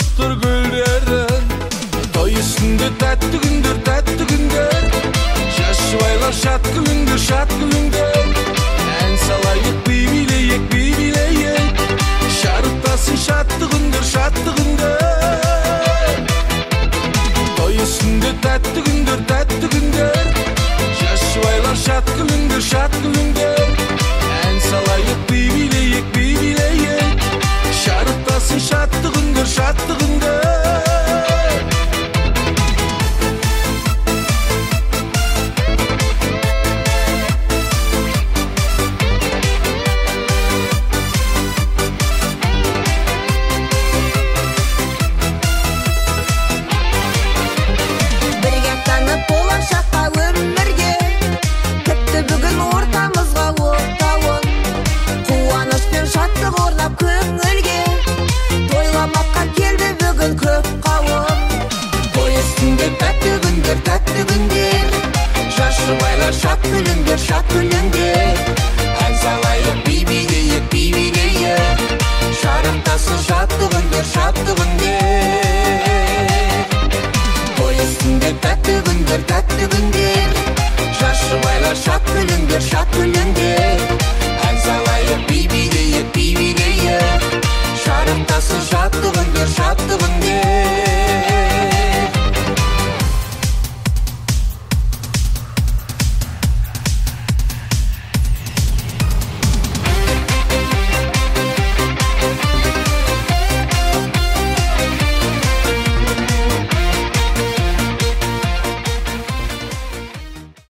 Ақтыр гүлдерін, той үстінде тәтті күндер, тәтті күндер. Жас жұбайлар шат күліңдер, шат күліңдер. Ән салайық, би билейік, би билейік. Шарықтасын шатты күндер, шатты күндер. Той үстінде тәтті күндер, тәтті күндер. Жас жұбайлар шат күліңдер, шат күліңдер. Ән салайық, би билейік, би билейік. Шарықтасын шатты күндер, шатты күндер. Бірге танып болашаққа өмірге, тіпті бүгін ортамызға оттауын. Қуаныш пен шаттық орнап көңілге, тойламаққа келді бүгін көп қауым. Той үстінде тәтті күндер, тәтті күндер. Жас жұбайлар шат күліңдер, шат күліңдер. Ән салайық, би билейік, би билейік. Шарықтасын шатты күндер, шатты күндер. Той үстінде тәтті күндер, тәтті күндер. Жас жұбайлар шат күліңдер, шат күліңдер.